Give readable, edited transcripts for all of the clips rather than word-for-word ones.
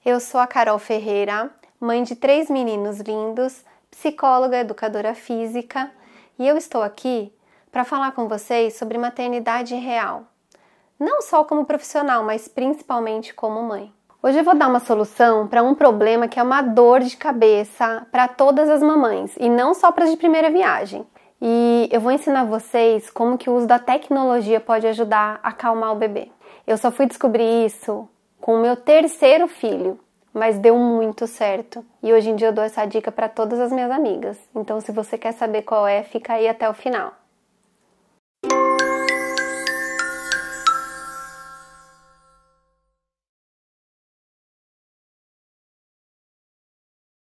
Eu sou a Carol Ferreira, mãe de 3 meninos lindos, psicóloga, educadora física, e eu estou aqui para falar com vocês sobre maternidade real. Não só como profissional, mas principalmente como mãe. Hoje eu vou dar uma solução para um problema que é uma dor de cabeça para todas as mamães, e não só para as de primeira viagem. E eu vou ensinar vocês como que o uso da tecnologia pode ajudar a acalmar o bebê. Eu só fui descobrir isso com o meu 3º filho, mas deu muito certo. E hoje em dia eu dou essa dica para todas as minhas amigas. Então, se você quer saber qual é, fica aí até o final.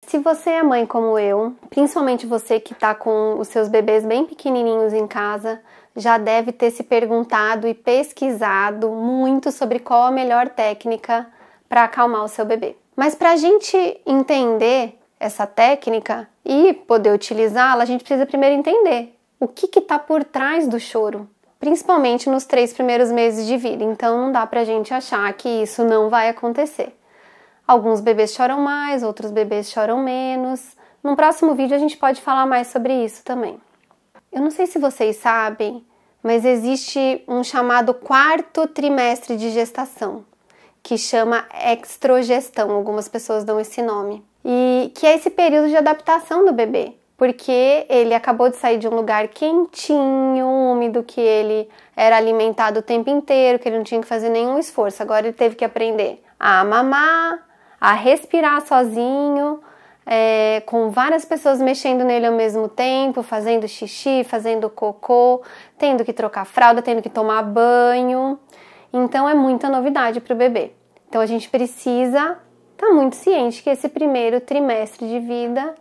Se você é mãe como eu, principalmente você que está com os seus bebês bem pequenininhos em casa, já deve ter se perguntado e pesquisado muito sobre qual a melhor técnica para acalmar o seu bebê. Mas para a gente entender essa técnica e poder utilizá-la, a gente precisa primeiro entender o que está por trás do choro, principalmente nos 3 primeiros meses de vida. Então não dá para a gente achar que isso não vai acontecer. Alguns bebês choram mais, outros bebês choram menos. No próximo vídeo a gente pode falar mais sobre isso também. Eu não sei se vocês sabem, mas existe um chamado 4º trimestre de gestação, que chama extrogestão, algumas pessoas dão esse nome. E que é esse período de adaptação do bebê, porque ele acabou de sair de um lugar quentinho, úmido, que ele era alimentado o tempo inteiro, que ele não tinha que fazer nenhum esforço. Agora ele teve que aprender a mamar, a respirar sozinho, com várias pessoas mexendo nele ao mesmo tempo, fazendo xixi, fazendo cocô, tendo que trocar fralda, tendo que tomar banho. Então é muita novidade para o bebê. Então a gente precisa estar muito ciente que esse primeiro trimestre de vida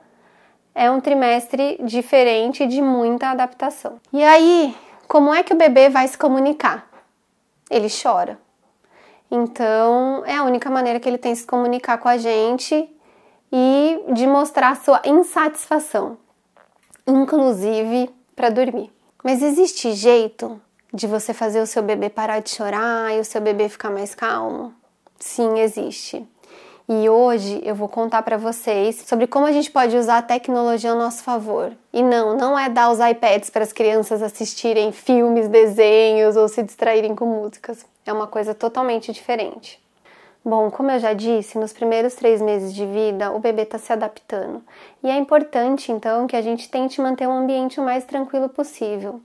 é um trimestre diferente de muita adaptação. E aí, como é que o bebê vai se comunicar? Ele chora. Então é a única maneira que ele tem de se comunicar com a gente e de mostrar sua insatisfação, inclusive para dormir. Mas existe jeito de você fazer o seu bebê parar de chorar e o seu bebê ficar mais calmo? Sim, existe. E hoje eu vou contar para vocês sobre como a gente pode usar a tecnologia ao nosso favor. E não é dar os iPads para as crianças assistirem filmes, desenhos ou se distraírem com músicas. É uma coisa totalmente diferente. Bom, como eu já disse, nos primeiros 3 meses de vida, o bebê está se adaptando. E é importante, então, que a gente tente manter um ambiente o mais tranquilo possível.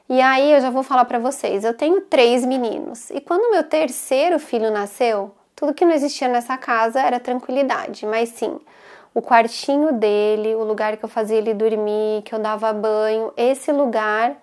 E aí eu já vou falar para vocês, eu tenho 3 meninos. E quando meu 3º filho nasceu, tudo que não existia nessa casa era tranquilidade. Mas sim, o quartinho dele, o lugar que eu fazia ele dormir, que eu dava banho, esse lugar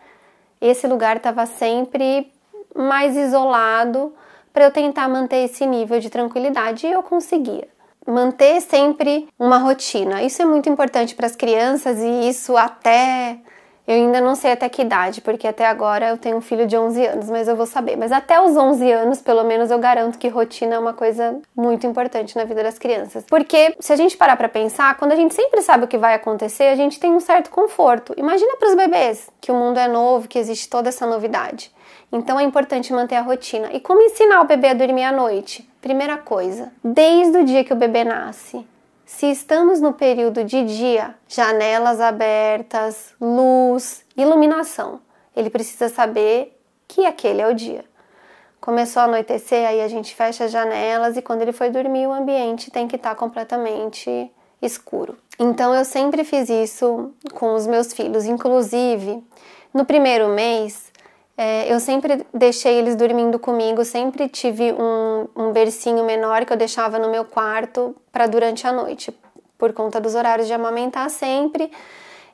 estava sempre mais isolado para eu tentar manter esse nível de tranquilidade, e eu conseguia manter sempre uma rotina. Isso é muito importante para as crianças, e isso até eu ainda não sei até que idade, porque até agora eu tenho um filho de 11 anos, mas eu vou saber. Mas até os 11 anos, pelo menos, eu garanto que rotina é uma coisa muito importante na vida das crianças. Porque se a gente parar para pensar, quando a gente sempre sabe o que vai acontecer, a gente tem um certo conforto. Imagina para os bebês, que o mundo é novo, que existe toda essa novidade. Então é importante manter a rotina. E como ensinar o bebê a dormir à noite? Primeira coisa, desde o dia que o bebê nasce, se estamos no período de dia, janelas abertas, luz, iluminação, ele precisa saber que aquele é o dia. Começou a anoitecer, aí a gente fecha as janelas e quando ele for dormir o ambiente tem que estar completamente escuro. Então eu sempre fiz isso com os meus filhos, inclusive no primeiro mês, eu sempre deixei eles dormindo comigo, sempre tive um bercinho menor que eu deixava no meu quarto para durante a noite, por conta dos horários de amamentar sempre,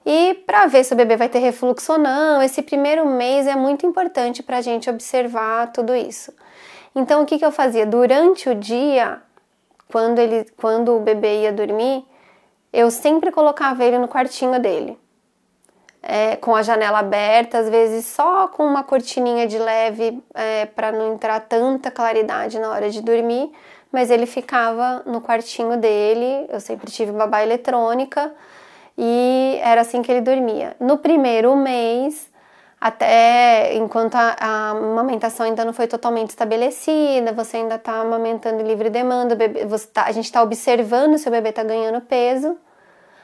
e para ver se o bebê vai ter refluxo ou não. Esse primeiro mês é muito importante para a gente observar tudo isso. Então o que eu fazia? Durante o dia, quando o bebê ia dormir, eu sempre colocava ele no quartinho dele. Com a janela aberta, às vezes só com uma cortininha de leve para não entrar tanta claridade na hora de dormir, mas ele ficava no quartinho dele. Eu sempre tive babá eletrônica e era assim que ele dormia. No primeiro mês, até enquanto a amamentação ainda não foi totalmente estabelecida, você ainda está amamentando em livre demanda, a gente está observando se o bebê está ganhando peso.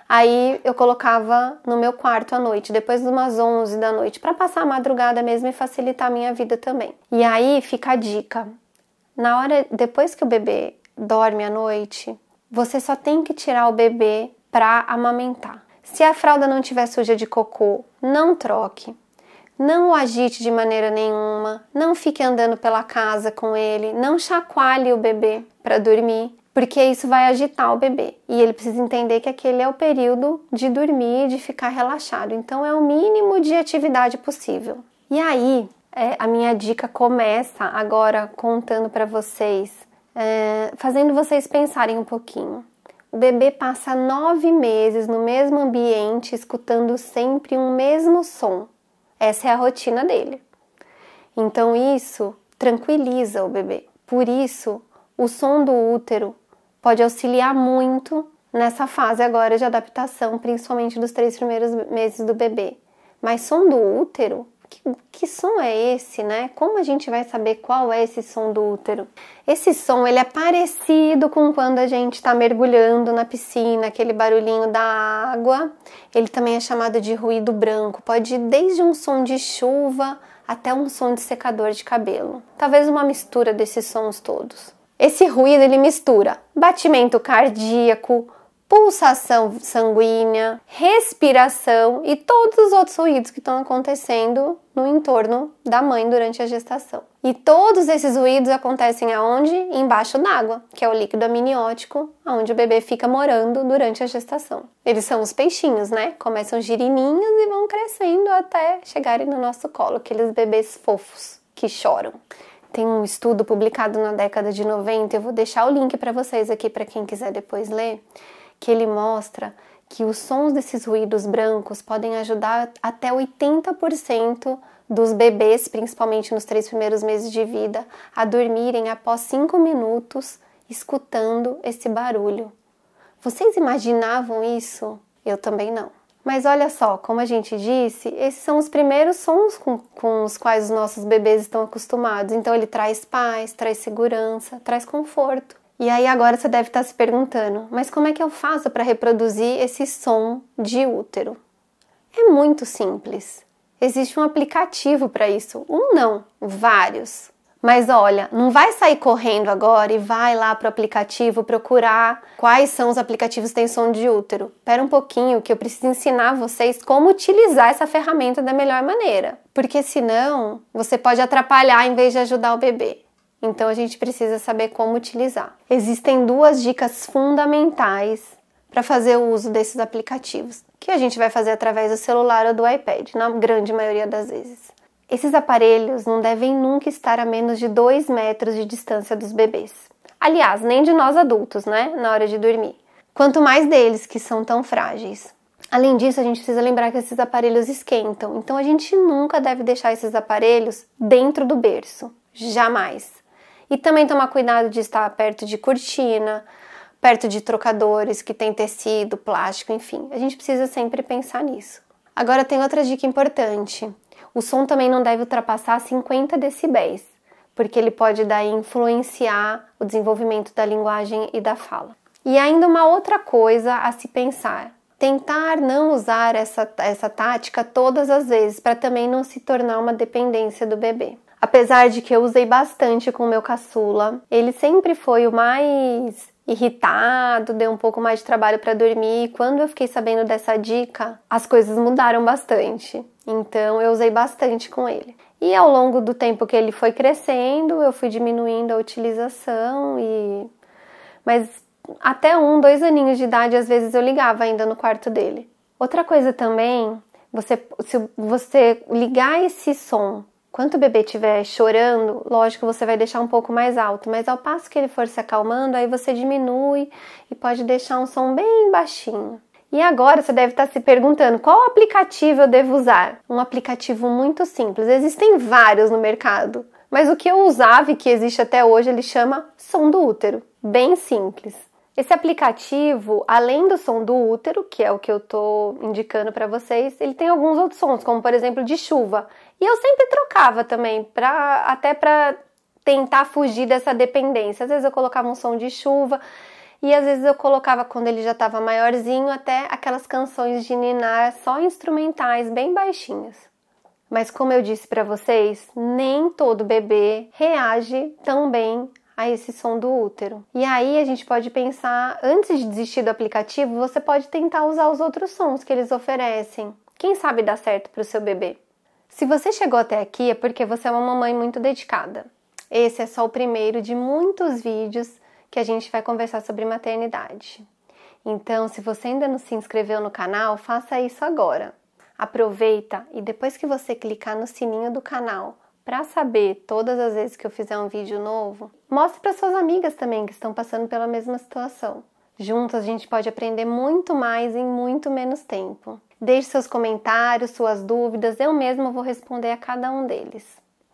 Aí eu colocava no meu quarto à noite, depois de umas 11 da noite, para passar a madrugada mesmo e facilitar a minha vida também. E aí fica a dica, depois que o bebê dorme à noite, você só tem que tirar o bebê para amamentar. Se a fralda não estiver suja de cocô, não troque. Não o agite de maneira nenhuma, não fique andando pela casa com ele, não chacoalhe o bebê para dormir, porque isso vai agitar o bebê. E ele precisa entender que aquele é o período de dormir, de ficar relaxado. Então é o mínimo de atividade possível. E aí, a minha dica começa agora contando para vocês, fazendo vocês pensarem um pouquinho. O bebê passa 9 meses no mesmo ambiente, escutando sempre um mesmo som. Essa é a rotina dele. Então isso tranquiliza o bebê. Por isso, o som do útero pode auxiliar muito nessa fase agora de adaptação, principalmente dos 3 primeiros meses do bebê. Mas som do útero, que som é esse, né? Como a gente vai saber qual é esse som do útero? Esse som, ele é parecido com quando a gente está mergulhando na piscina, aquele barulhinho da água. Ele também é chamado de ruído branco. Pode ir desde um som de chuva até um som de secador de cabelo. Talvez uma mistura desses sons todos. Esse ruído, ele mistura batimento cardíaco, pulsação sanguínea, respiração e todos os outros ruídos que estão acontecendo no entorno da mãe durante a gestação. E todos esses ruídos acontecem aonde? Embaixo d'água, que é o líquido amniótico, onde o bebê fica morando durante a gestação. Eles são os peixinhos, né? Começam girininhos e vão crescendo até chegarem no nosso colo, aqueles bebês fofos que choram. Tem um estudo publicado na década de 90, eu vou deixar o link para vocês aqui para quem quiser depois ler, que ele mostra que os sons desses ruídos brancos podem ajudar até 80% dos bebês, principalmente nos 3 primeiros meses de vida, a dormirem após 5 minutos escutando esse barulho. Vocês imaginavam isso? Eu também não. Mas olha só, como a gente disse, esses são os primeiros sons com os quais os nossos bebês estão acostumados. Então ele traz paz, traz segurança, traz conforto. E aí agora você deve estar se perguntando, mas como é que eu faço para reproduzir esse som de útero? É muito simples. Existe um aplicativo para isso. Um não, vários. Mas olha, não vai sair correndo agora e vai lá pro aplicativo procurar quais são os aplicativos que têm som de útero. Espera um pouquinho que eu preciso ensinar vocês como utilizar essa ferramenta da melhor maneira. Porque senão você pode atrapalhar em vez de ajudar o bebê. Então a gente precisa saber como utilizar. Existem 2 dicas fundamentais para fazer o uso desses aplicativos, que a gente vai fazer através do celular ou do iPad, na grande maioria das vezes. Esses aparelhos não devem nunca estar a menos de 2 metros de distância dos bebês. Aliás, nem de nós adultos, né? Na hora de dormir. Quanto mais deles, que são tão frágeis. Além disso, a gente precisa lembrar que esses aparelhos esquentam. Então a gente nunca deve deixar esses aparelhos dentro do berço. Jamais. E também tomar cuidado de estar perto de cortina, perto de trocadores que tem tecido, plástico, enfim. A gente precisa sempre pensar nisso. Agora tem outra dica importante. O som também não deve ultrapassar 50 decibéis, porque ele pode daí influenciar o desenvolvimento da linguagem e da fala. E ainda uma outra coisa a se pensar. Tentar não usar essa tática todas as vezes, para também não se tornar uma dependência do bebê. Apesar de que eu usei bastante com o meu caçula, ele sempre foi o mais irritado, deu um pouco mais de trabalho para dormir. E quando eu fiquei sabendo dessa dica, as coisas mudaram bastante. Então eu usei bastante com ele. E ao longo do tempo que ele foi crescendo, eu fui diminuindo a utilização. Mas até 1, 2 aninhos de idade, às vezes eu ligava ainda no quarto dele. Outra coisa também, se você ligar esse som, quando o bebê estiver chorando, lógico, você vai deixar um pouco mais alto, mas ao passo que ele for se acalmando, aí você diminui e pode deixar um som bem baixinho. E agora você deve estar se perguntando, qual aplicativo eu devo usar? Um aplicativo muito simples, existem vários no mercado, mas o que eu usava e que existe até hoje, ele chama Som do Útero, bem simples. Esse aplicativo, além do som do útero, que é o que eu tô indicando para vocês, ele tem alguns outros sons, como por exemplo de chuva. E eu sempre trocava também, até para tentar fugir dessa dependência. Às vezes eu colocava um som de chuva e às vezes eu colocava, quando ele já estava maiorzinho, até aquelas canções de ninar só instrumentais, bem baixinhas. Mas como eu disse para vocês, nem todo bebê reage tão bem a esse som do útero. E aí a gente pode pensar, antes de desistir do aplicativo, você pode tentar usar os outros sons que eles oferecem. Quem sabe dá certo para o seu bebê. Se você chegou até aqui é porque você é uma mamãe muito dedicada. Esse é só o primeiro de muitos vídeos que a gente vai conversar sobre maternidade. Então, se você ainda não se inscreveu no canal, faça isso agora. Aproveita e depois que você clicar no sininho do canal para saber todas as vezes que eu fizer um vídeo novo, mostre para suas amigas também que estão passando pela mesma situação. Juntas a gente pode aprender muito mais em muito menos tempo. Deixe seus comentários, suas dúvidas, eu mesma vou responder a cada um deles.